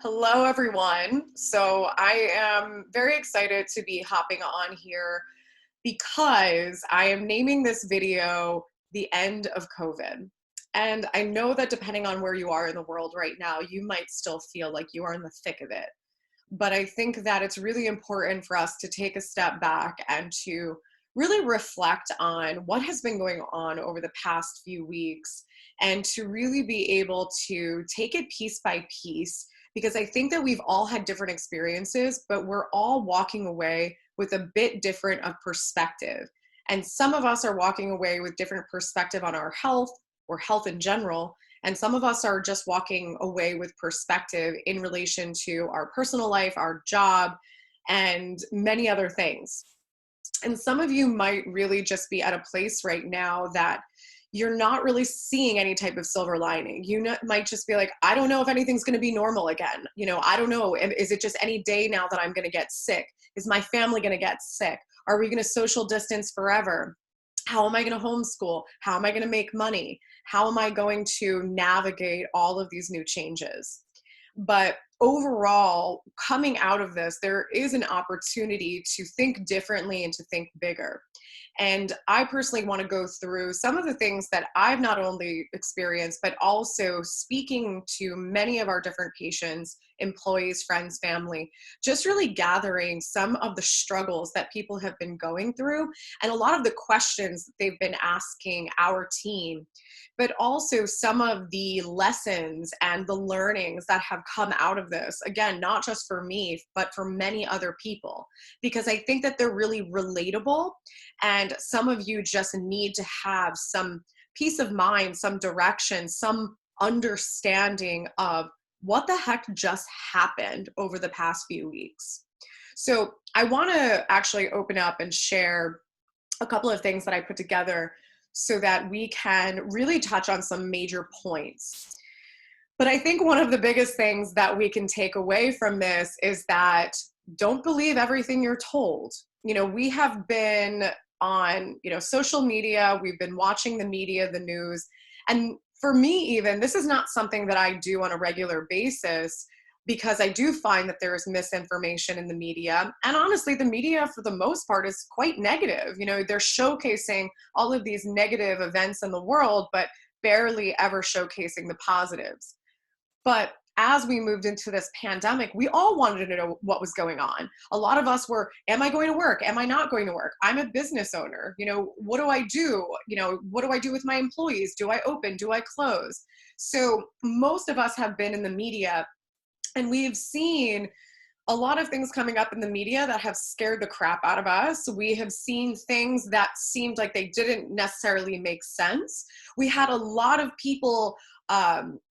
Hello, everyone. So I am very excited to be hopping on here because I am naming this video The End of COVID. And I know that depending on where you are in the world right now, you might still feel like you are in the thick of it. But I think that it's really important for us to take a step back and to really reflect on what has been going on over the past few weeks and to really be able to take it piece by piece, because I think that we've all had different experiences, but we're all walking away with a bit different of perspective. And some of us are walking away with different perspective on our health or health in general. And some of us are just walking away with perspective in relation to our personal life, our job, and many other things. And some of you might really just be at a place right now that you're not really seeing any type of silver lining. Might just be like, I don't know if anything's going to be normal again. I don't know. Is it just any day now that I'm going to get sick? Is my family going to get sick? Are we going to social distance forever? How am I going to homeschool? How am I going to make money? How am I going to navigate all of these new changes? But overall, coming out of this, there is an opportunity to think differently and to think bigger. And I personally want to go through some of the things that I've not only experienced, but also speaking to many of our different patients, employees, friends, family, just really gathering some of the struggles that people have been going through and a lot of the questions that they've been asking our team, but also some of the lessons and the learnings that have come out of this. Again, not just for me, but for many other people, because I think that they're really relatable. And some of you just need to have some peace of mind, some direction, some understanding of what the heck just happened over the past few weeks. So I want to actually open up and share a couple of things that I put together so that we can really touch on some major points. But I think one of the biggest things that we can take away from this is that don't believe everything you're told. We have been on, social media, we've been watching the media, the news, and for me, even, this is not something that I do on a regular basis because I do find that there is misinformation in the media. And honestly, the media, for the most part, is quite negative. They're showcasing all of these negative events in the world, but barely ever showcasing the positives. But as we moved into this pandemic, we all wanted to know what was going on. A lot of us were, am I going to work? Am I not going to work? I'm a business owner. What do I do? What do I do with my employees? Do I open? Do I close? So most of us have been in the media, and we've seen a lot of things coming up in the media that have scared the crap out of us. We have seen things that seemed like they didn't necessarily make sense. We had a lot of people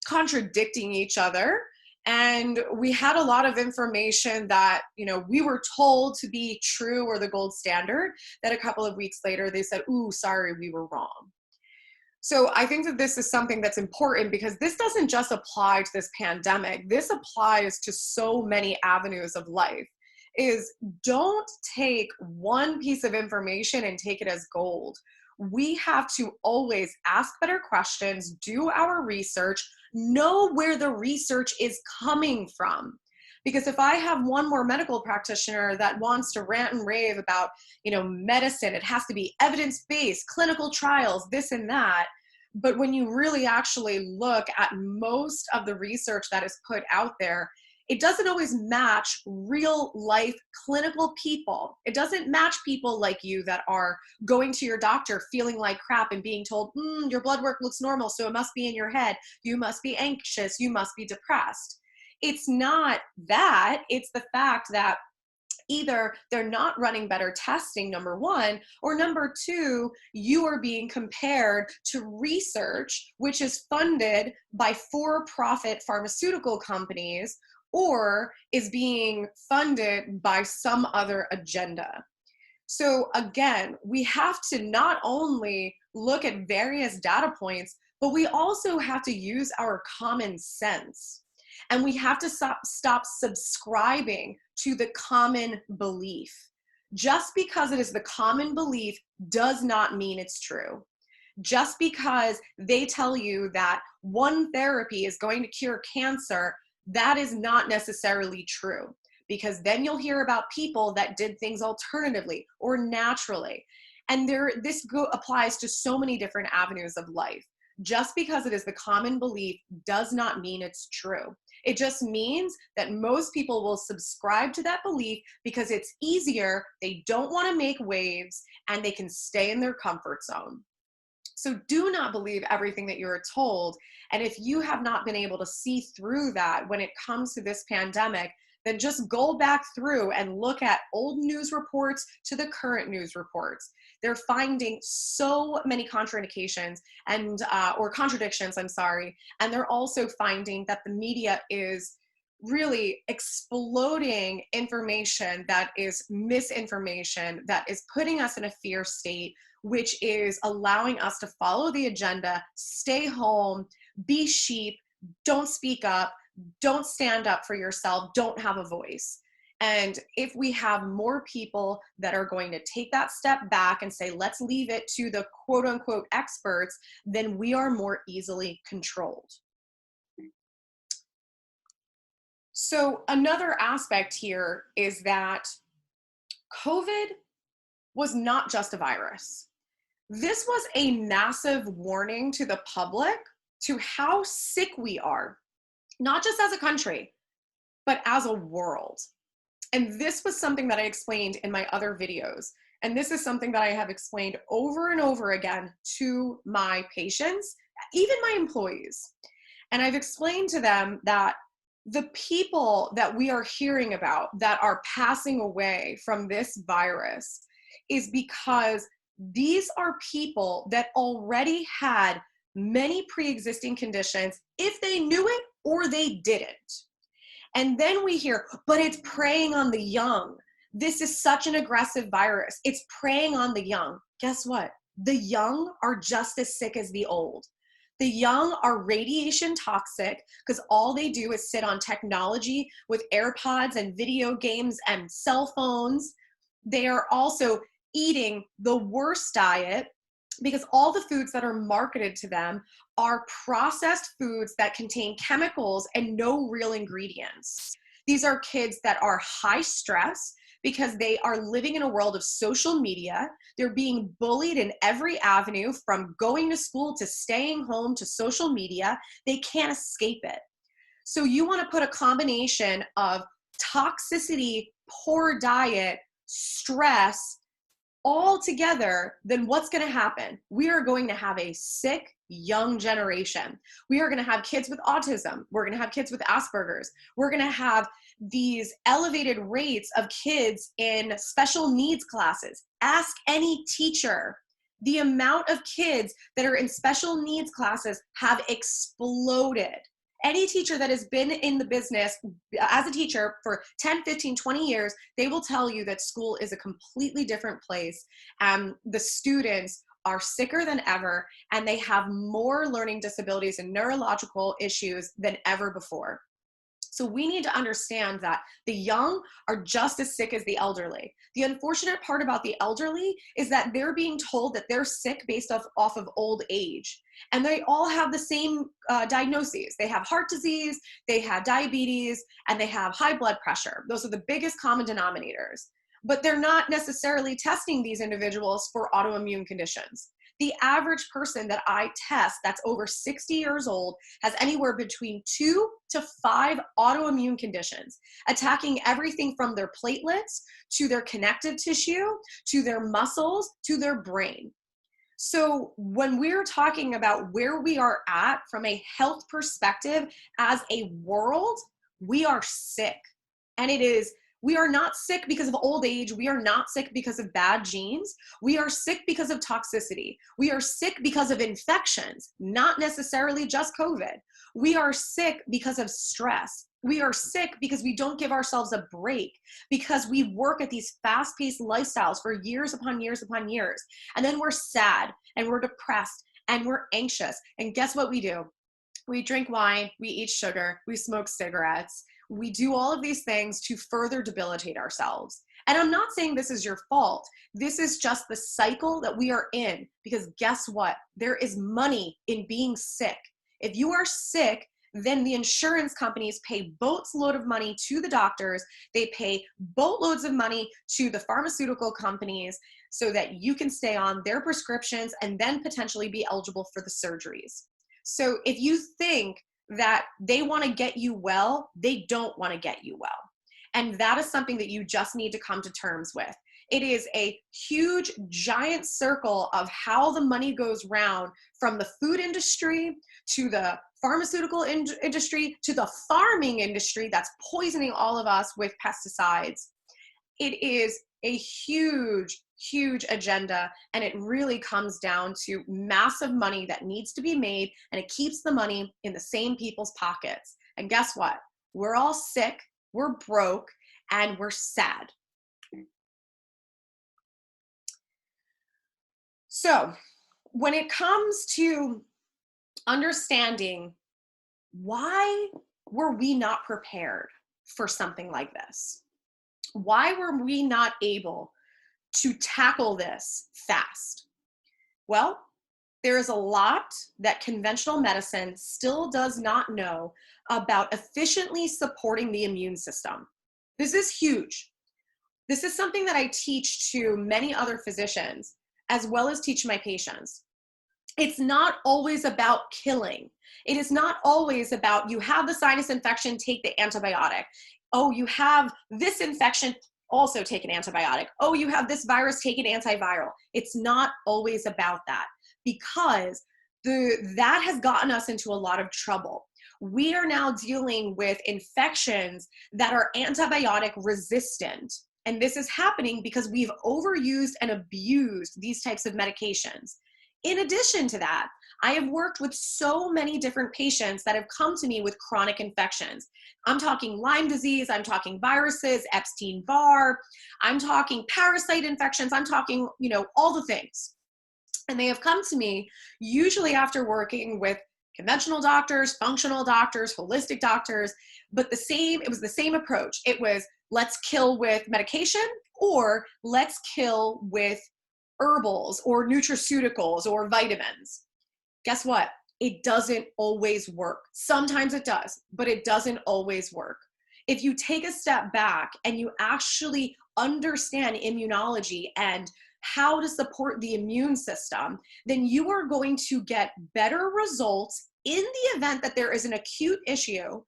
contradicting each other. And we had a lot of information that, we were told to be true or the gold standard, that a couple of weeks later they said, ooh, sorry, we were wrong. So I think that this is something that's important because this doesn't just apply to this pandemic. This applies to so many avenues of life. Is don't take one piece of information and take it as gold. We have to always ask better questions, do our research, know where the research is coming from. Because if I have one more medical practitioner that wants to rant and rave about, medicine, it has to be evidence-based, clinical trials, this and that. But when you really actually look at most of the research that is put out there, it doesn't always match real life clinical people. It doesn't match people like you that are going to your doctor feeling like crap and being told, your blood work looks normal, so it must be in your head. You must be anxious. You must be depressed. It's not that. It's the fact that either they're not running better testing, number one, or number two, you are being compared to research which is funded by for-profit pharmaceutical companies or is being funded by some other agenda. So again, we have to not only look at various data points, but we also have to use our common sense. And we have to stop subscribing to the common belief. Just because it is the common belief does not mean it's true. Just because they tell you that one therapy is going to cure cancer That is not necessarily true, because then you'll hear about people that did things alternatively or naturally. And this applies to so many different avenues of life. Just because it is the common belief does not mean it's true. It just means that most people will subscribe to that belief because it's easier, they don't want to make waves, and they can stay in their comfort zone. So do not believe everything that you're told. And if you have not been able to see through that when it comes to this pandemic, then just go back through and look at old news reports to the current news reports. They're finding so many contradictions and and they're also finding that the media is really exploding information that is misinformation, that is putting us in a fear state, which is allowing us to follow the agenda, stay home, be sheep, don't speak up, don't stand up for yourself, don't have a voice. And if we have more people that are going to take that step back and say, let's leave it to the quote unquote experts, then we are more easily controlled. So another aspect here is that COVID was not just a virus. This was a massive warning to the public to how sick we are, not just as a country, but as a world. And this was something that I explained in my other videos. And this is something that I have explained over and over again to my patients, even my employees. And I've explained to them that the people that we are hearing about that are passing away from this virus is because these are people that already had many pre-existing conditions, if they knew it or they didn't. And then we hear, but it's preying on the young. This is such an aggressive virus. It's preying on the young. Guess what? The young are just as sick as the old. The young are radiation toxic because all they do is sit on technology with AirPods and video games and cell phones. They are also eating the worst diet because all the foods that are marketed to them are processed foods that contain chemicals and no real ingredients. These are kids that are high stress because they are living in a world of social media. They're being bullied in every avenue, from going to school to staying home to social media. They can't escape it. So you want to put a combination of toxicity, poor diet, stress, all together, then what's going to happen? We are going to have a sick, young generation. We are going to have kids with autism. We're going to have kids with Asperger's. We're going to have these elevated rates of kids in special needs classes. Ask any teacher. The amount of kids that are in special needs classes have exploded. Any teacher that has been in the business as a teacher for 10, 15, 20 years, they will tell you that school is a completely different place. The students are sicker than ever, and they have more learning disabilities and neurological issues than ever before. So we need to understand that the young are just as sick as the elderly. The unfortunate part about the elderly is that they're being told that they're sick based off of old age. And they all have the same diagnoses. They have heart disease, they have diabetes, and they have high blood pressure. Those are the biggest common denominators. But they're not necessarily testing these individuals for autoimmune conditions. The average person that I test that's over 60 years old has anywhere between 2 to 5 autoimmune conditions, attacking everything from their platelets to their connective tissue, to their muscles, to their brain. So when we're talking about where we are at from a health perspective as a world, we are sick. And we are not sick because of old age. We are not sick because of bad genes. We are sick because of toxicity. We are sick because of infections, not necessarily just COVID. We are sick because of stress. We are sick because we don't give ourselves a break, because we work at these fast-paced lifestyles for years upon years upon years. And then we're sad and we're depressed and we're anxious. And guess what we do? We drink wine, we eat sugar, we smoke cigarettes. We do all of these things to further debilitate ourselves. And I'm not saying this is your fault. This is just the cycle that we are in, because guess what? There is money in being sick. If you are sick, then the insurance companies pay boatloads of money to the doctors. They pay boatloads of money to the pharmaceutical companies so that you can stay on their prescriptions and then potentially be eligible for the surgeries. So if you think that they want to get you well, they don't want to get you well. And that is something that you just need to come to terms with. It is a huge, giant circle of how the money goes round, from the food industry to the pharmaceutical industry to the farming industry that's poisoning all of us with pesticides. It is a huge, huge agenda, and it really comes down to massive money that needs to be made, and it keeps the money in the same people's pockets. And guess what? We're all sick, we're broke, and we're sad. So when it comes to understanding why were we not prepared for something like this? Why were we not able to tackle this fast? Well, there is a lot that conventional medicine still does not know about efficiently supporting the immune system. This is huge. This is something that I teach to many other physicians, as well as teach my patients. It's not always about killing. It is not always about, you have the sinus infection, take the antibiotic. Oh, you have this infection, also take an antibiotic. Oh, you have this virus, take an antiviral. It's not always about that, because that has gotten us into a lot of trouble. We are now dealing with infections that are antibiotic resistant. And this is happening because we've overused and abused these types of medications. In addition to that, I have worked with so many different patients that have come to me with chronic infections. I'm talking Lyme disease, I'm talking viruses, Epstein-Barr, I'm talking parasite infections, I'm talking, all the things. And they have come to me usually after working with conventional doctors, functional doctors, holistic doctors, but it was the same approach. It was, let's kill with medication, or let's kill with herbals or nutraceuticals or vitamins. Guess what? It doesn't always work. Sometimes it does, but it doesn't always work. If you take a step back and you actually understand immunology and how to support the immune system, then you are going to get better results in the event that there is an acute issue.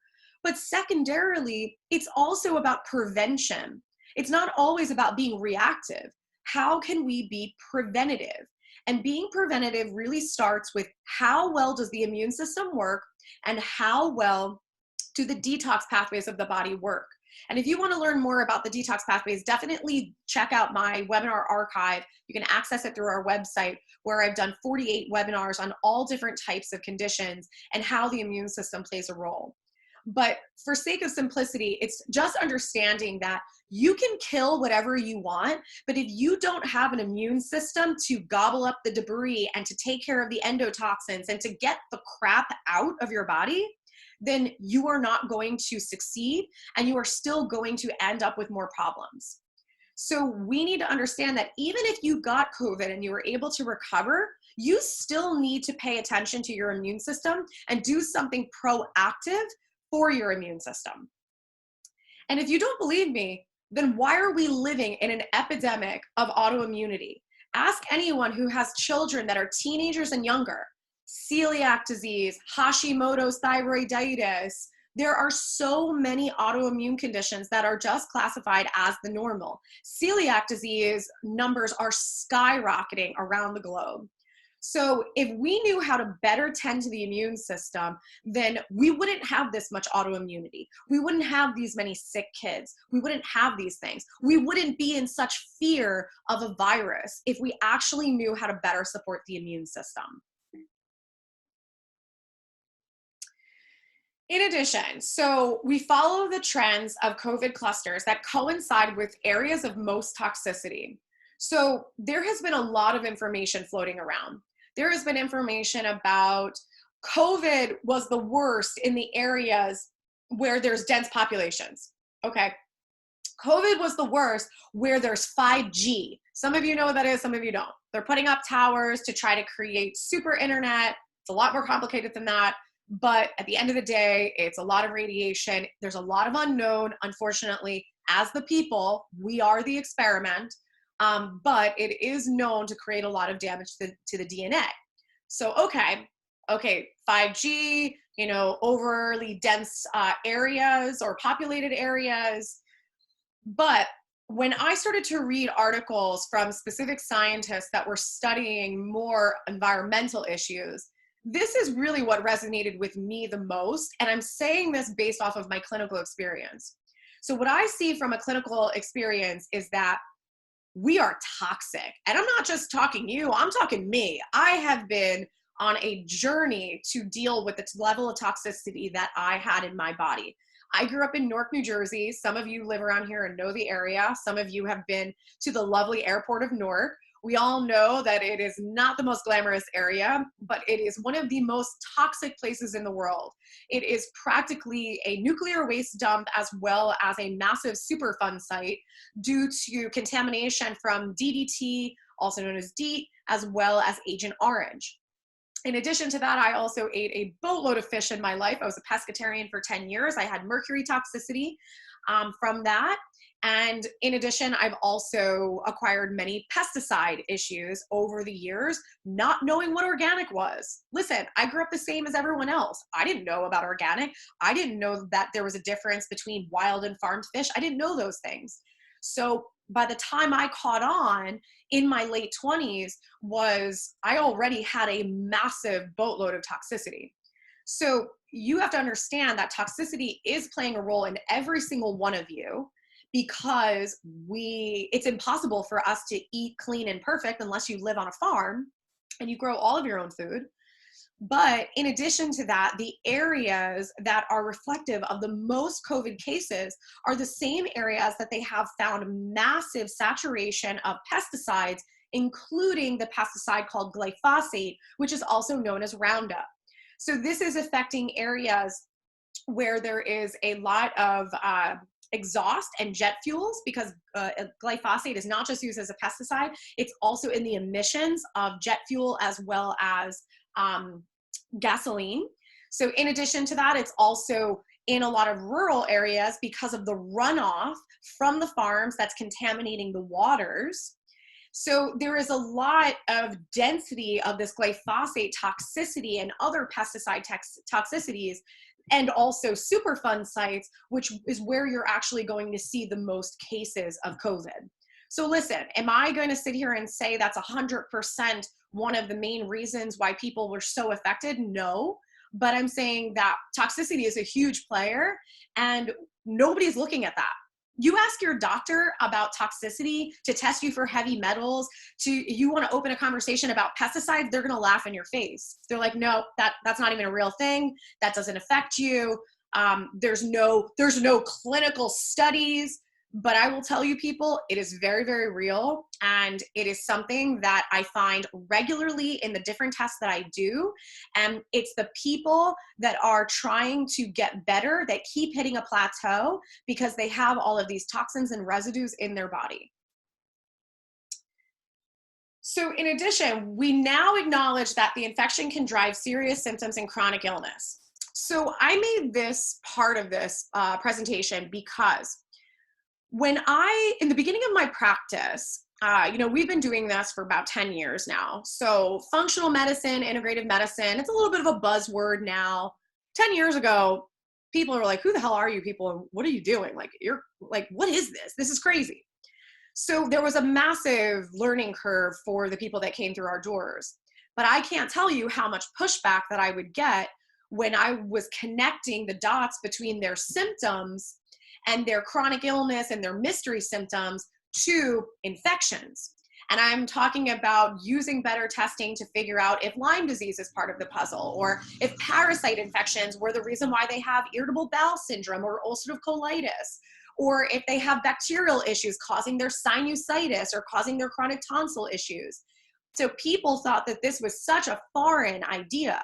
But secondarily, it's also about prevention. It's not always about being reactive. How can we be preventative? And being preventative really starts with, how well does the immune system work, and how well do the detox pathways of the body work? And if you want to learn more about the detox pathways, definitely check out my webinar archive. You can access it through our website, where I've done 48 webinars on all different types of conditions and how the immune system plays a role. But for sake of simplicity, it's just understanding that you can kill whatever you want, but if you don't have an immune system to gobble up the debris and to take care of the endotoxins and to get the crap out of your body, then you are not going to succeed, and you are still going to end up with more problems. So we need to understand that even if you got COVID and you were able to recover, you still need to pay attention to your immune system and do something proactive for your immune system. And if you don't believe me, then why are we living in an epidemic of autoimmunity? Ask anyone who has children that are teenagers and younger. Celiac disease, Hashimoto's thyroiditis. There are so many autoimmune conditions that are just classified as the normal. Celiac disease numbers are skyrocketing around the globe. So if we knew how to better tend to the immune system, then we wouldn't have this much autoimmunity. We wouldn't have these many sick kids. We wouldn't have these things. We wouldn't be in such fear of a virus if we actually knew how to better support the immune system. In addition, so we follow the trends of COVID clusters that coincide with areas of most toxicity. So there has been a lot of information floating around. There has been information about COVID was the worst in the areas where there's dense populations. Okay. COVID was the worst where there's 5G. Some of you know what that is, some of you don't. They're putting up towers to try to create super internet. It's a lot more complicated than that. But at the end of the day, it's a lot of radiation. There's a lot of unknown. Unfortunately, as the people, we are the experiment, but it is known to create a lot of damage to the DNA. So, okay, 5G, overly dense areas or populated areas. But when I started to read articles from specific scientists that were studying more environmental issues, this is really what resonated with me the most. And I'm saying this based off of my clinical experience. So what I see from a clinical experience is that we are toxic. And I'm not just talking you, I'm talking me. I have been on a journey to deal with the level of toxicity that I had in my body. I grew up in Newark, New Jersey. Some of you live around here and know the area. Some of you have been to the lovely airport of Newark. We all know that it is not the most glamorous area, but it is one of the most toxic places in the world. It is practically a nuclear waste dump as well as a massive Superfund site due to contamination from DDT, also known as DEET, as well as Agent Orange. In addition to that, I also ate a boatload of fish in my life. I was a pescatarian for 10 years. I had mercury toxicity from that. And in addition, I've also acquired many pesticide issues over the years, not knowing what organic was. Listen, I grew up the same as everyone else. I didn't know about organic. I didn't know that there was a difference between wild and farmed fish. I didn't know those things. So by the time I caught on in my late 20s, I already had a massive boatload of toxicity. So you have to understand that toxicity is playing a role in every single one of you, because it's impossible for us to eat clean and perfect unless you live on a farm and you grow all of your own food. But in addition to that, the areas that are reflective of the most COVID cases are the same areas that they have found massive saturation of pesticides, including the pesticide called glyphosate, which is also known as Roundup. So this is affecting areas where there is a lot of exhaust and jet fuels, because glyphosate is not just used as a pesticide, it's also in the emissions of jet fuel as well as gasoline. So in addition to that, it's also in a lot of rural areas because of the runoff from the farms that's contaminating the waters. So there is a lot of density of this glyphosate toxicity and other pesticide toxicities, and also Superfund sites, which is where you're actually going to see the most cases of COVID. So listen, am I going to sit here and say that's 100% one of the main reasons why people were so affected? No, but I'm saying that toxicity is a huge player and nobody's looking at that. You ask your doctor about toxicity to test you for heavy metals, you want to open a conversation about pesticides, they're going to laugh in your face. They're like, no, that's not even a real thing. That doesn't affect you. There's no clinical studies. But I will tell you people, it is very, very real. And it is something that I find regularly in the different tests that I do. And it's the people that are trying to get better that keep hitting a plateau because they have all of these toxins and residues in their body. So in addition, we now acknowledge that the infection can drive serious symptoms and chronic illness. So I made this part of this presentation because in the beginning of my practice, we've been doing this for about 10 years now. So functional medicine, integrative medicine, it's a little bit of a buzzword now. 10 years ago, people were like, who the hell are you people? What are you doing? What is this? This is crazy. So there was a massive learning curve for the people that came through our doors. But I can't tell you how much pushback that I would get when I was connecting the dots between their symptoms and their chronic illness and their mystery symptoms to infections. And I'm talking about using better testing to figure out if Lyme disease is part of the puzzle, or if parasite infections were the reason why they have irritable bowel syndrome or ulcerative colitis, or if they have bacterial issues causing their sinusitis or causing their chronic tonsil issues. So people thought that this was such a foreign idea.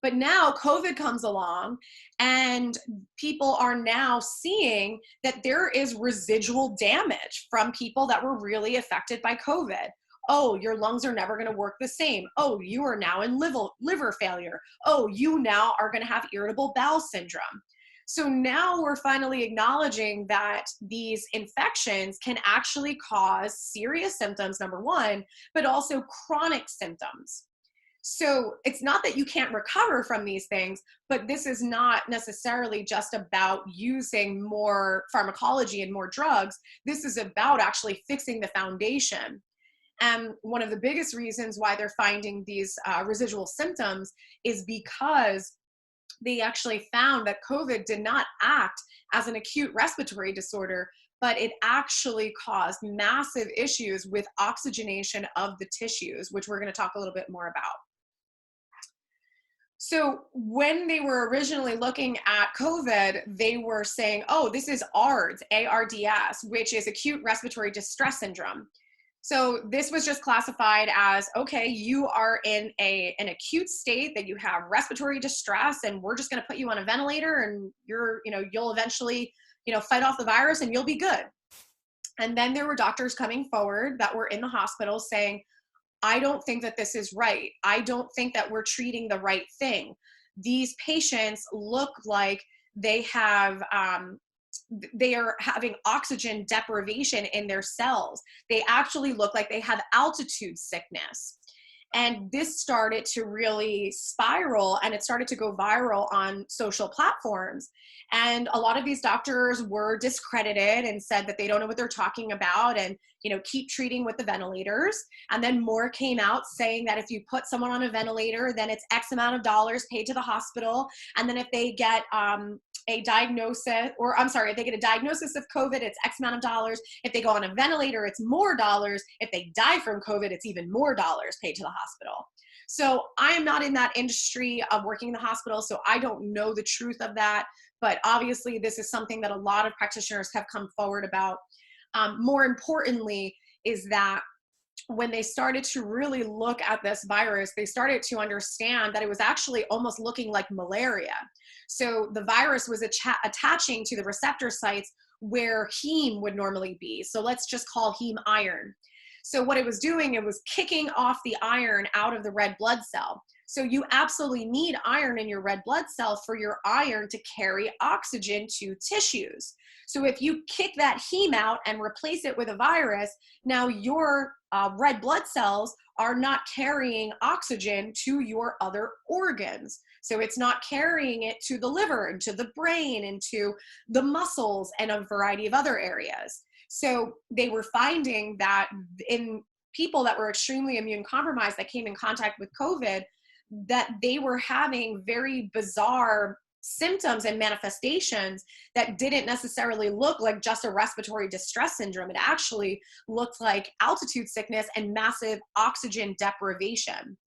But now COVID comes along and people are now seeing that there is residual damage from people that were really affected by COVID. Oh, your lungs are never going to work the same. Oh, you are now in liver failure. Oh, you now are going to have irritable bowel syndrome. So now we're finally acknowledging that these infections can actually cause serious symptoms, number one, but also chronic symptoms. So it's not that you can't recover from these things, but this is not necessarily just about using more pharmacology and more drugs. This is about actually fixing the foundation. And one of the biggest reasons why they're finding these residual symptoms is because they actually found that COVID did not act as an acute respiratory disorder, but it actually caused massive issues with oxygenation of the tissues, which we're going to talk a little bit more about. So when they were originally looking at COVID, they were saying, oh, this is ARDS, ARDS, which is acute respiratory distress syndrome. So this was just classified as, okay, you are in an acute state that you have respiratory distress, and we're just going to put you on a ventilator, and you'll eventually, fight off the virus and you'll be good. And then there were doctors coming forward that were in the hospital saying, I don't think that this is right. I don't think that we're treating the right thing. These patients look like they are having oxygen deprivation in their cells. They actually look like they have altitude sickness. And this started to really spiral, and it started to go viral on social platforms. And a lot of these doctors were discredited and said that they don't know what they're talking about, and keep treating with the ventilators. And then more came out saying that if you put someone on a ventilator, then it's X amount of dollars paid to the hospital. And then if they get if they get a diagnosis of COVID, it's X amount of dollars. If they go on a ventilator, it's more dollars. If they die from COVID, it's even more dollars paid to the hospital. So I am not in that industry of working in the hospital, so I don't know the truth of that. But obviously, this is something that a lot of practitioners have come forward about. More importantly, is that when they started to really look at this virus, they started to understand that it was actually almost looking like malaria. So the virus was attaching to the receptor sites where heme would normally be. So let's just call heme iron. So what it was doing, it was kicking off the iron out of the red blood cell. So you absolutely need iron in your red blood cell for your iron to carry oxygen to tissues. So if you kick that heme out and replace it with a virus, now your red blood cells are not carrying oxygen to your other organs. So it's not carrying it to the liver and to the brain and to the muscles and a variety of other areas. So they were finding that in people that were extremely immune compromised that came in contact with COVID, that they were having very bizarre symptoms and manifestations that didn't necessarily look like just a respiratory distress syndrome. It actually looked like altitude sickness and massive oxygen deprivation.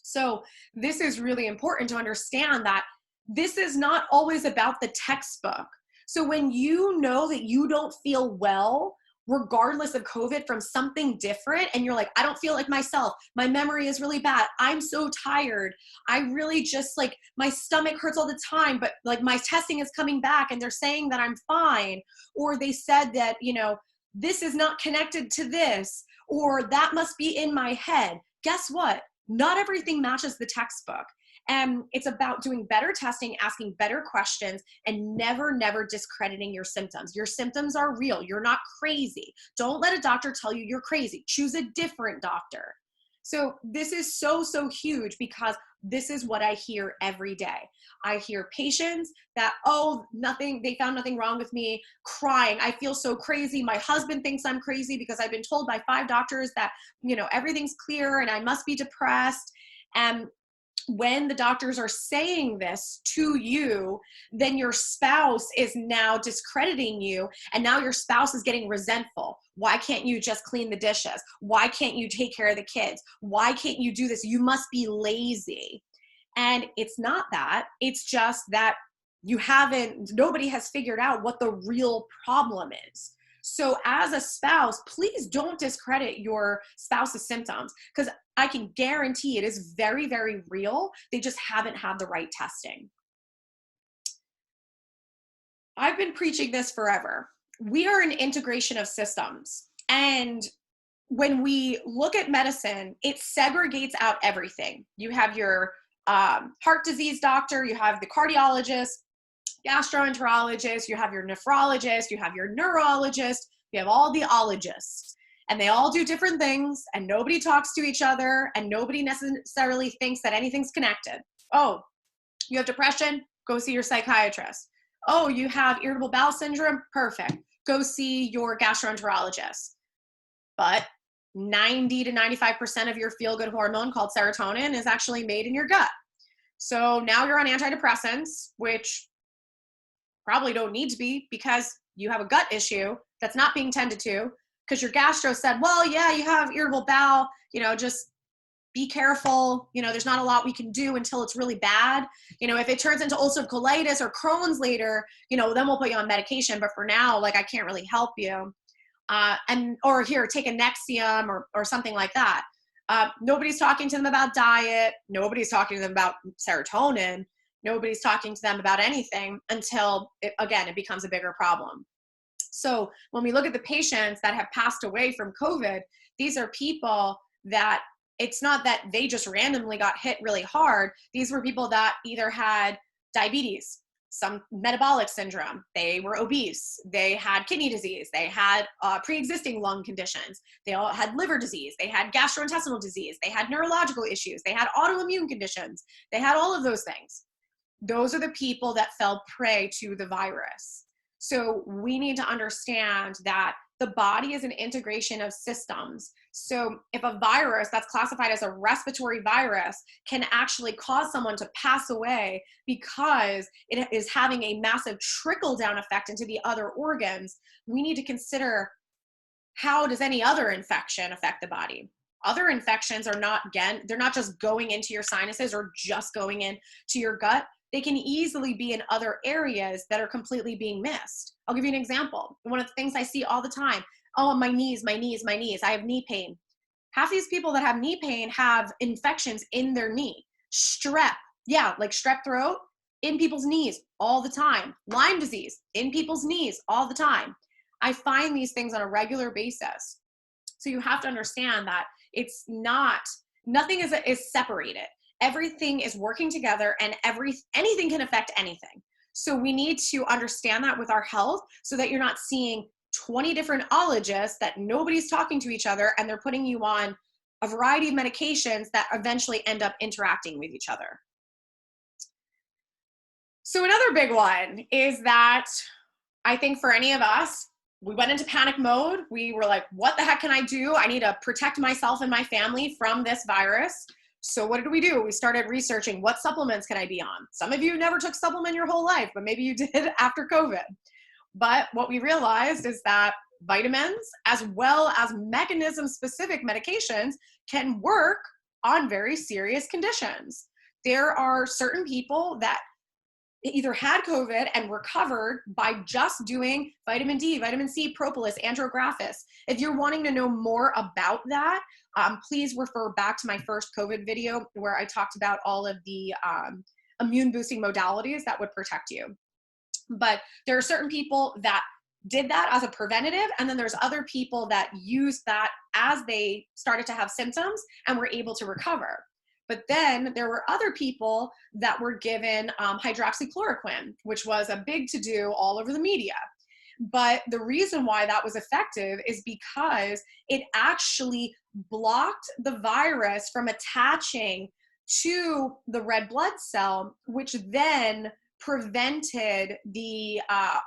So this is really important to understand that this is not always about the textbook. So when you know that you don't feel well, regardless of COVID, from something different, and you're like, I don't feel like myself, my memory is really bad, I'm so tired, I really just my stomach hurts all the time, but my testing is coming back and they're saying that I'm fine, or they said that, this is not connected to this, or that must be in my head. Guess what? Not everything matches the textbook. And it's about doing better testing, asking better questions, and never discrediting your symptoms. Your symptoms are real. You're not crazy. Don't let a doctor tell you you're crazy. Choose a different doctor. So this is so huge, because this is what I hear every day. I hear patients that, they found nothing wrong with me, crying. I feel so crazy. My husband thinks I'm crazy because I've been told by 5 doctors that, everything's clear and I must be depressed. And when the doctors are saying this to you, then your spouse is now discrediting you, and now your spouse is getting resentful. Why can't you just clean the dishes? Why can't you take care of the kids? Why can't you do this? You must be lazy. And it's not that. It's just that nobody has figured out what the real problem is. So as a spouse, please don't discredit your spouse's symptoms, because I can guarantee it is very, very real. They just haven't had the right testing. I've been preaching this forever. We are an integration of systems, and when we look at medicine, it segregates out everything. You have your heart disease doctor, you have the cardiologist, gastroenterologist, you have your nephrologist, you have your neurologist, you have all the ologists. And they all do different things, and nobody talks to each other, and nobody necessarily thinks that anything's connected. Oh, you have depression? Go see your psychiatrist. Oh, you have irritable bowel syndrome? Perfect. Go see your gastroenterologist. But 90 to 95% of your feel-good hormone called serotonin is actually made in your gut. So now you're on antidepressants, which probably don't need to be because you have a gut issue that's not being tended to because your gastro said, well, yeah, you have irritable bowel, just be careful. There's not a lot we can do until it's really bad. If it turns into ulcerative colitis or Crohn's later, then we'll put you on medication. But for now, I can't really help you. Or here, take a Nexium or something like that. Nobody's talking to them about diet. Nobody's talking to them about serotonin. Nobody's talking to them about anything until, it becomes a bigger problem. So when we look at the patients that have passed away from COVID, these are people that it's not that they just randomly got hit really hard. These were people that either had diabetes, some metabolic syndrome, they were obese, they had kidney disease, they had pre-existing lung conditions, they all had liver disease, they had gastrointestinal disease, they had neurological issues, they had autoimmune conditions, they had all of those things. Those are the people that fell prey to the virus. So we need to understand that the body is an integration of systems. So if a virus that's classified as a respiratory virus can actually cause someone to pass away because it is having a massive trickle-down effect into the other organs, we need to consider, how does any other infection affect the body? Other infections are not, they're not just going into your sinuses or just going into your gut. They can easily be in other areas that are completely being missed. I'll give you an example. One of the things I see all the time, oh, my knees, I have knee pain. Half these people that have knee pain have infections in their knee. Strep, like strep throat, in people's knees all the time. Lyme disease, in people's knees all the time. I find these things on a regular basis. So you have to understand that it's not, nothing is separated. Everything is working together, and anything can affect anything. So we need to understand that with our health so that you're not seeing 20 different ologists that nobody's talking to each other, and they're putting you on a variety of medications that eventually end up interacting with each other. So another big one is that I think for any of us, we went into panic mode. We were like, what the heck can I do? I need to protect myself and my family from this virus. So what did we do? We started researching, what supplements can I be on? Some of you never took supplement your whole life, but maybe you did after COVID. But what we realized is that vitamins, as well as mechanism-specific medications, can work on very serious conditions. There are certain people that either had COVID and recovered by just doing vitamin D, vitamin C, propolis, andrographis. If you're wanting to know more about that, please refer back to my first COVID video where I talked about all of the immune boosting modalities that would protect you. But there are certain people that did that as a preventative, and then there's other people that used that as they started to have symptoms and were able to recover. But then there were other people that were given hydroxychloroquine, which was a big to-do all over the media. But the reason why that was effective is because it actually blocked the virus from attaching to the red blood cell, which then prevented the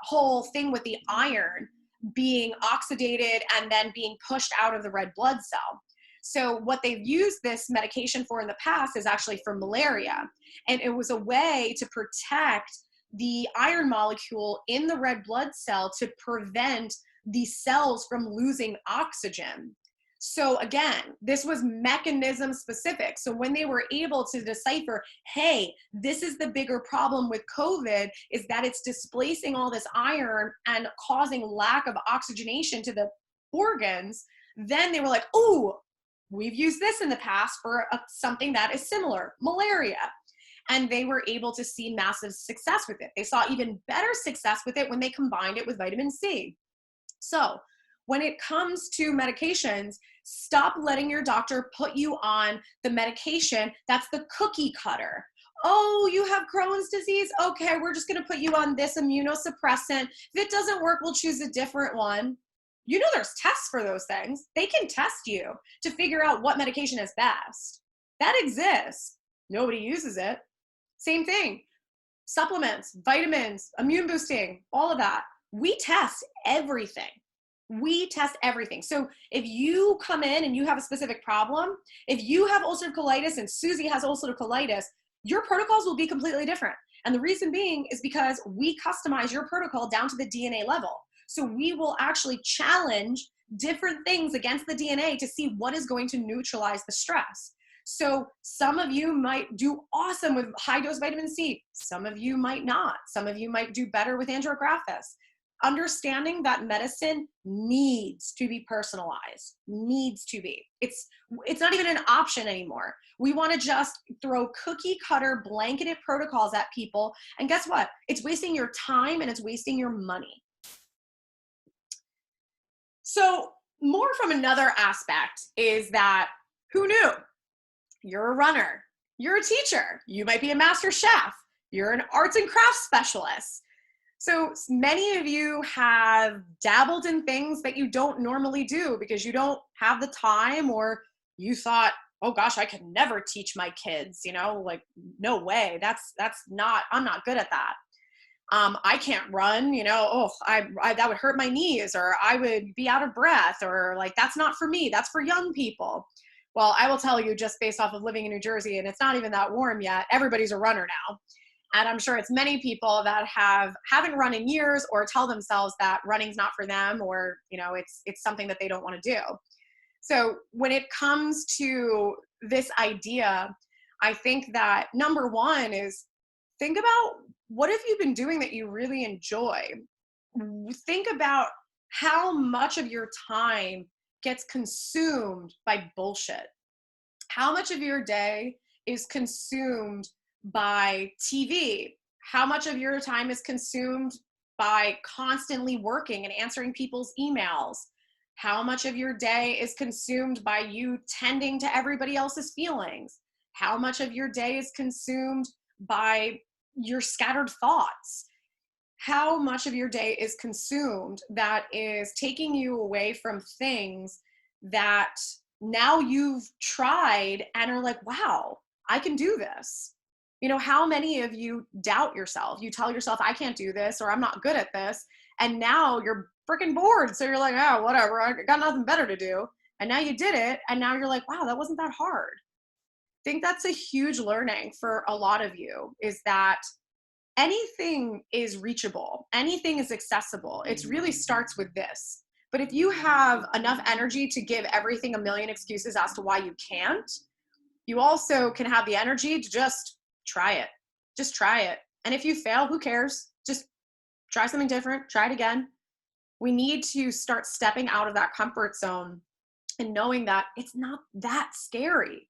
whole thing with the iron being oxidated and then being pushed out of the red blood cell. So what they've used this medication for in the past is actually for malaria. And it was a way to protect the iron molecule in the red blood cell to prevent the cells from losing oxygen. So again, this was mechanism specific. So when they were able to decipher, hey, this is the bigger problem with COVID, is that it's displacing all this iron and causing lack of oxygenation to the organs, then they were like, ooh, we've used this in the past for something that is similar, malaria. And they were able to see massive success with it. They saw even better success with it when they combined it with vitamin C. So when it comes to medications, Stop letting your doctor put you on the medication that's the cookie cutter. Oh, you have Crohn's disease? Okay, we're just gonna put you on this immunosuppressant. If it doesn't work, we'll choose a different one. You know there's tests for those things. They can test you to figure out what medication is best. That exists. Nobody uses it. Same thing. Supplements, vitamins, immune boosting, all of that. We test everything. We test everything. So if you come in and you have a specific problem, if you have ulcerative colitis and Susie has ulcerative colitis, your protocols will be completely different. And the reason being is because we customize your protocol down to the DNA level. So we will actually challenge different things against the DNA to see what is going to neutralize the stress. So some of you might do awesome with high dose vitamin C. Some of you might not. Some of you might do better with andrographis. Understanding that medicine needs to be personalized, needs to be. It's not even an option anymore. We want to just throw cookie cutter blanketed protocols at people. And guess what? It's wasting your time and it's wasting your money. So more from another aspect is that who knew? You're a runner. You're a teacher. You might be a master chef. You're an arts and crafts specialist. So many of you have dabbled in things that you don't normally do because you don't have the time, or you thought, oh gosh, I could never teach my kids, like no way. I'm not good at that. I can't run, that would hurt my knees, or I would be out of breath, or like, that's not for me. That's for young people. Well, I will tell you, just based off of living in New Jersey, and it's not even that warm yet, everybody's a runner now. And I'm sure it's many people that haven't run in years, or tell themselves that running's not for them, or, it's something that they don't want to do. So when it comes to this idea, I think that number one is think about, what have you been doing that you really enjoy? Think about how much of your time gets consumed by bullshit. How much of your day is consumed by TV? How much of your time is consumed by constantly working and answering people's emails? How much of your day is consumed by you tending to everybody else's feelings? How much of your day is consumed by your scattered thoughts? How much of your day is consumed that is taking you away from things that now you've tried and are like, wow, I can do this? How many of you doubt yourself? You tell yourself, I can't do this, or I'm not good at this. And now you're freaking bored. So you're like, oh, whatever, I got nothing better to do. And now you did it. And now you're like, wow, that wasn't that hard. I think that's a huge learning for a lot of you, is that anything is reachable. Anything is accessible. It really starts with this. But if you have enough energy to give everything a million excuses as to why you can't, you also can have the energy to just try it. Just try it. And if you fail, who cares? Just try something different. Try it again. We need to start stepping out of that comfort zone and knowing that it's not that scary.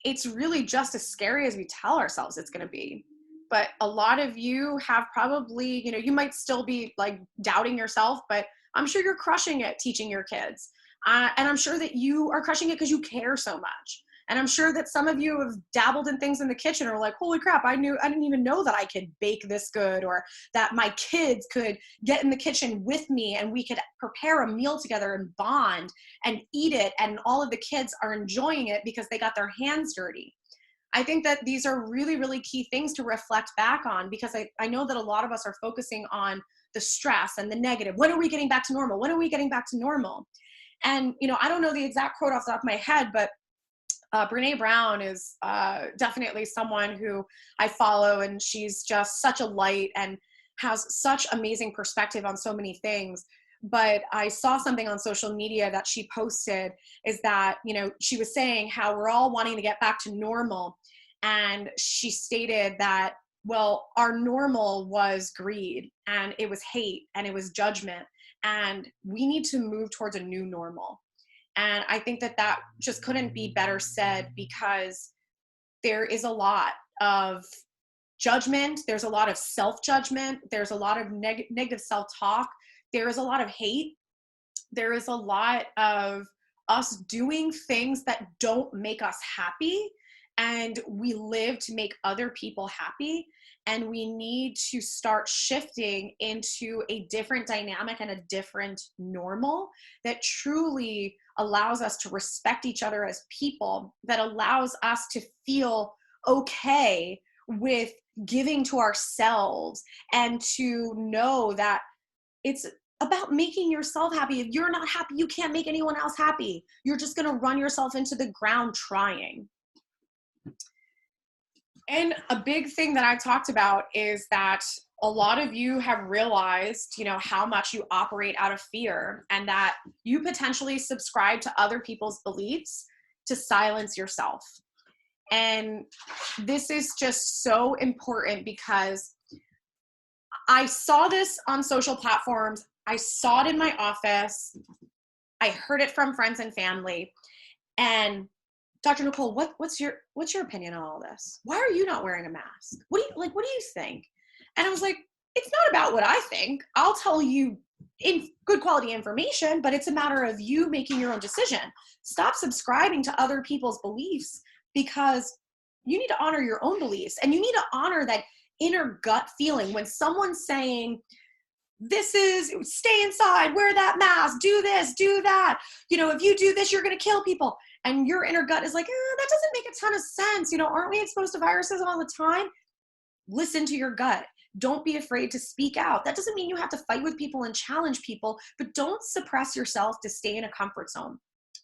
It's really just as scary as we tell ourselves it's going to be. But a lot of you have probably, you might still be like doubting yourself, but I'm sure you're crushing it teaching your kids. And I'm sure that you are crushing it because you care so much. And I'm sure that some of you have dabbled in things in the kitchen, or like, holy crap, I didn't even know that I could bake this good, or that my kids could get in the kitchen with me and we could prepare a meal together and bond and eat it. And all of the kids are enjoying it because they got their hands dirty. I think that these are really, really key things to reflect back on, because I know that a lot of us are focusing on the stress and the negative. When are we getting back to normal? When are we getting back to normal? And, I don't know the exact quote off the top of my head, but Brene Brown is definitely someone who I follow, and she's just such a light and has such amazing perspective on so many things. But I saw something on social media that she posted, is that, she was saying how we're all wanting to get back to normal. And she stated that, well, our normal was greed, and it was hate, and it was judgment. And we need to move towards a new normal. And I think that just couldn't be better said, because there is a lot of judgment. There's a lot of self-judgment. There's a lot of negative self-talk. There is a lot of hate. There is a lot of us doing things that don't make us happy, and we live to make other people happy. And we need to start shifting into a different dynamic and a different normal that truly allows us to respect each other as people, that allows us to feel okay with giving to ourselves, and to know that it's about making yourself happy. If you're not happy, you can't make anyone else happy. You're just going to run yourself into the ground trying. And a big thing that I talked about is that a lot of you have realized, how much you operate out of fear, and that you potentially subscribe to other people's beliefs to silence yourself. And this is just so important, because I saw this on social platforms. I saw it in my office. I heard it from friends and family. And Dr. Nicole, what's your opinion on all this? Why are you not wearing a mask? What do you think? And I was like, it's not about what I think. I'll tell you in good quality information, but it's a matter of you making your own decision. Stop subscribing to other people's beliefs, because you need to honor your own beliefs, and you need to honor that inner gut feeling when someone's saying, this is stay inside, wear that mask, do this, do that. If you do this, you're going to kill people. And your inner gut is like, that doesn't make a ton of sense. Aren't we exposed to viruses all the time? Listen to your gut. Don't be afraid to speak out. That doesn't mean you have to fight with people and challenge people, but don't suppress yourself to stay in a comfort zone.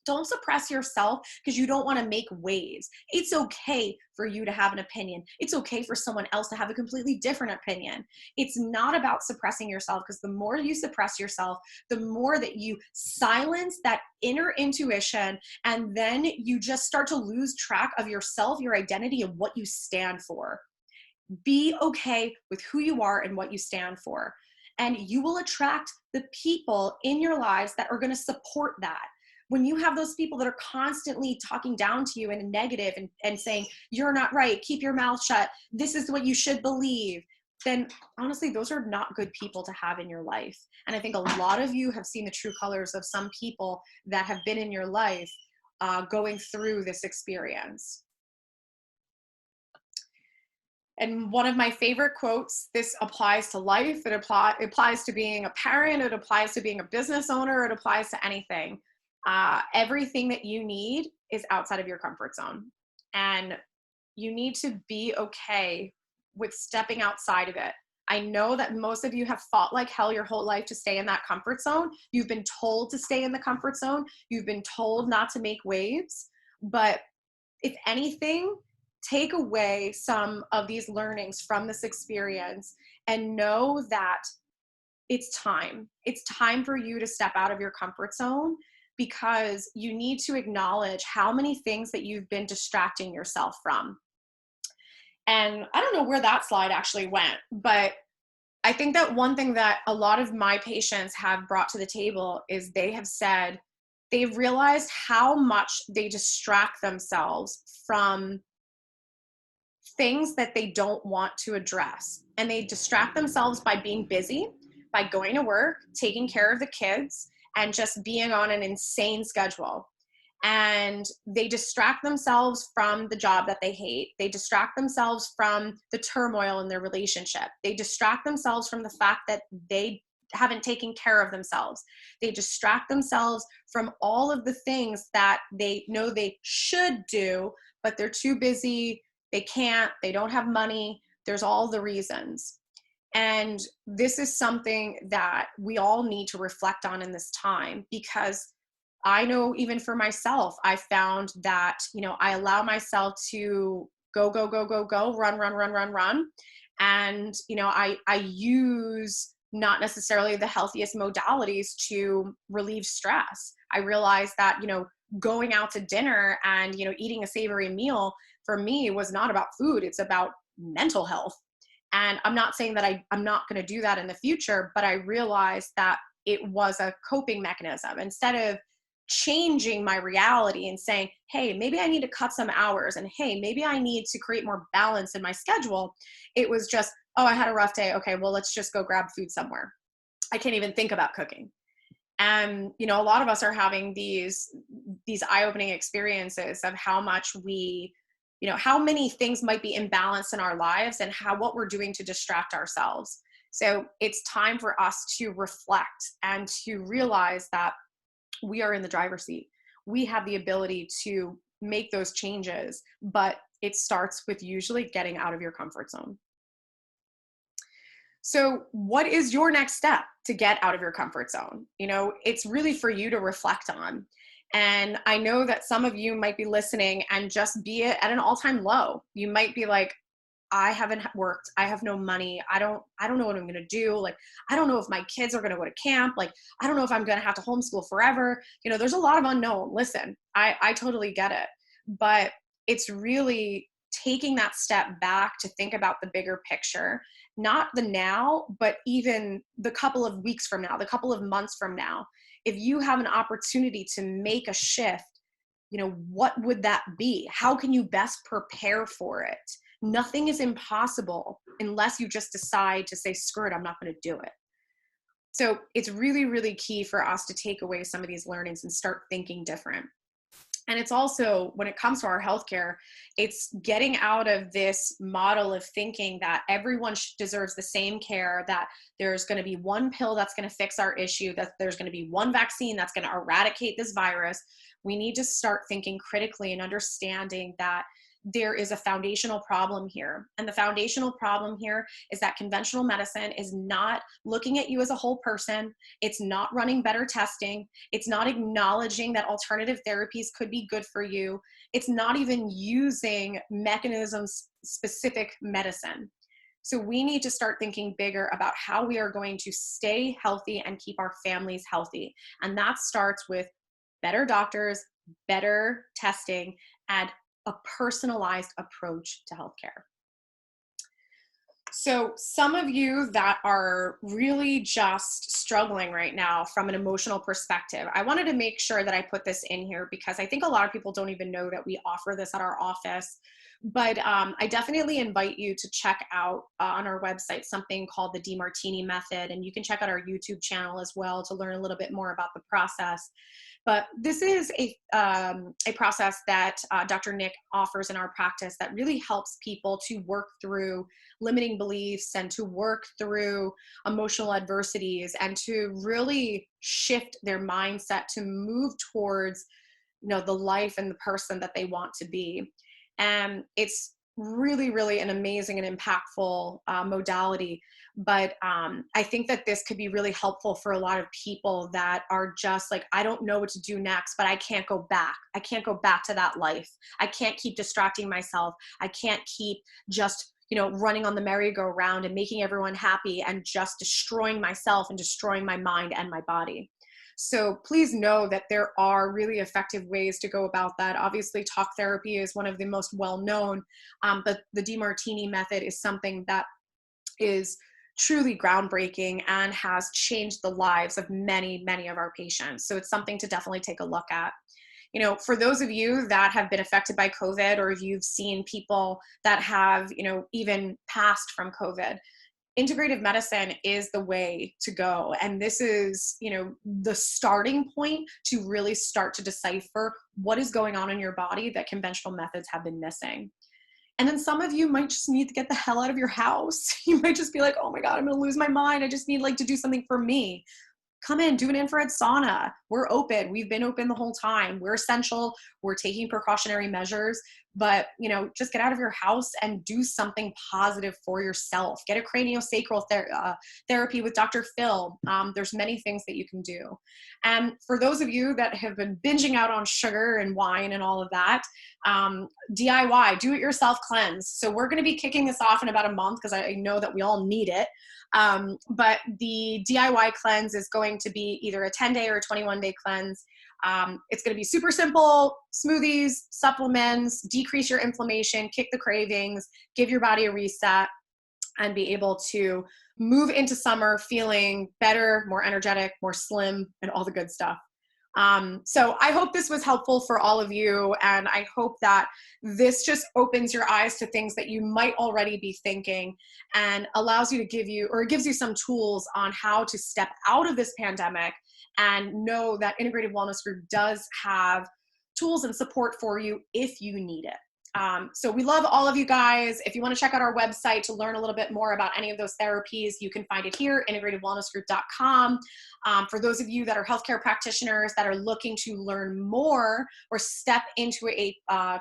Don't suppress yourself because you don't want to make waves. It's okay for you to have an opinion. It's okay for someone else to have a completely different opinion. It's not about suppressing yourself, because the more you suppress yourself, the more that you silence that inner intuition, and then you just start to lose track of yourself, your identity, and what you stand for. Be okay with who you are and what you stand for. And you will attract the people in your lives that are going to support that. When you have those people that are constantly talking down to you in a negative and saying, you're not right, keep your mouth shut, this is what you should believe, then honestly, those are not good people to have in your life. And I think a lot of you have seen the true colors of some people that have been in your life going through this experience. And one of my favorite quotes, this applies to life, it applies to being a parent, it applies to being a business owner, it applies to anything. Everything that you need is outside of your comfort zone. And you need to be okay with stepping outside of it. I know that most of you have fought like hell your whole life to stay in that comfort zone. You've been told to stay in the comfort zone. You've been told not to make waves. But if anything, take away some of these learnings from this experience and know that it's time. It's time for you to step out of your comfort zone, because you need to acknowledge how many things that you've been distracting yourself from. And I don't know where that slide actually went, but I think that one thing that a lot of my patients have brought to the table is they have said they've realized how much they distract themselves from things that they don't want to address. And they distract themselves by being busy, by going to work, taking care of the kids, and just being on an insane schedule. And they distract themselves from the job that they hate. They distract themselves from the turmoil in their relationship. They distract themselves from the fact that they haven't taken care of themselves. They distract themselves from all of the things that they know they should do, but they're too busy, they can't, they don't have money. There's all the reasons. And this is something that we all need to reflect on in this time, because I know even for myself, I found that, I allow myself to go, run. And, I use not necessarily the healthiest modalities to relieve stress. I realized that, going out to dinner and, eating a savory meal for me was not about food. It's about mental health. And I'm not saying that I'm not going to do that in the future, but I realized that it was a coping mechanism. Instead of changing my reality and saying, hey, maybe I need to cut some hours, and hey, maybe I need to create more balance in my schedule, it was just, oh, I had a rough day. Okay, well, let's just go grab food somewhere. I can't even think about cooking. And, you know, a lot of us are having these eye-opening experiences of how much we, you know, how many things might be imbalanced in our lives and what we're doing to distract ourselves. So it's time for us to reflect and to realize that we are in the driver's seat. We have the ability to make those changes, but it starts with usually getting out of your comfort zone. So what is your next step to get out of your comfort zone? You know, it's really for you to reflect on. And I know that some of you might be listening and just be at an all-time low. You might be like, I haven't worked. I have no money. I don't know what I'm going to do. Like, I don't know if my kids are going to go to camp. Like, I don't know if I'm going to have to homeschool forever. You know, there's a lot of unknown. Listen, I totally get it, but it's really taking that step back to think about the bigger picture, not the now, but even the couple of weeks from now, the couple of months from now. If you have an opportunity to make a shift, you know, what would that be? How can you best prepare for it? Nothing is impossible unless you just decide to say, screw it, I'm not going to do it. So it's really, really key for us to take away some of these learnings and start thinking different. And it's also, when it comes to our healthcare, it's getting out of this model of thinking that everyone deserves the same care, that there's going to be one pill that's going to fix our issue, that there's going to be one vaccine that's going to eradicate this virus. We need to start thinking critically and understanding that there is a foundational problem here. And the foundational problem here is that conventional medicine is not looking at you as a whole person. It's not running better testing. It's not acknowledging that alternative therapies could be good for you. It's not even using mechanism-specific medicine. So we need to start thinking bigger about how we are going to stay healthy and keep our families healthy. And that starts with better doctors, better testing, and a personalized approach to healthcare. So some of you that are really just struggling right now from an emotional perspective, I wanted to make sure that I put this in here because I think a lot of people don't even know that we offer this at our office. But I definitely invite you to check out on our website something called the Demartini Method, and you can check out our YouTube channel as well to learn a little bit more about the process. But this is a process that Dr. Nick offers in our practice that really helps people to work through limiting beliefs and to work through emotional adversities and to really shift their mindset to move towards, you know, the life and the person that they want to be. And it's really, really an amazing and impactful modality. But I think that this could be really helpful for a lot of people that are just like, I don't know what to do next, but I can't go back. I can't go back to that life. I can't keep distracting myself. I can't keep just, you know, running on the merry-go-round and making everyone happy and just destroying myself and destroying my mind and my body. So please know that there are really effective ways to go about that. Obviously, talk therapy is one of the most well-known, but the Demartini method is something that is truly groundbreaking and has changed the lives of many, many of our patients. So it's something to definitely take a look at. You know, for those of you that have been affected by COVID, or if you've seen people that have, you know, even passed from COVID, integrative medicine is the way to go. And this is, you know, the starting point to really start to decipher what is going on in your body that conventional methods have been missing. And then some of you might just need to get the hell out of your house. You might just be like, oh my God, I'm gonna lose my mind. I just need like to do something for me. Come in, do an infrared sauna. We're open. We've been open the whole time. We're essential. We're taking precautionary measures, but you know, just get out of your house and do something positive for yourself. Get a craniosacral therapy with Dr. Phil. There's many things that you can do. And for those of you that have been binging out on sugar and wine and all of that, DIY, do-it-yourself cleanse. So we're going to be kicking this off in about a month because I know that we all need it. But the DIY cleanse is going to be either a 10-day or a 21-day cleanse. It's going to be super simple: smoothies, supplements, decrease your inflammation, kick the cravings, give your body a reset, and be able to move into summer feeling better, more energetic, more slim, and all the good stuff. So I hope this was helpful for all of you, and I hope that this just opens your eyes to things that you might already be thinking and allows you to gives you some tools on how to step out of this pandemic and know that Integrative Wellness Group does have tools and support for you if you need it. So we love all of you guys. If you want to check out our website to learn a little bit more about any of those therapies, you can find it here, integrativewellnessgroup.com. For those of you that are healthcare practitioners that are looking to learn more or step into a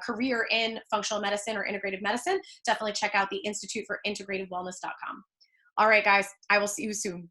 career in functional medicine or integrative medicine, definitely check out the Institute for Integrative Wellness.com. All right, guys, I will see you soon.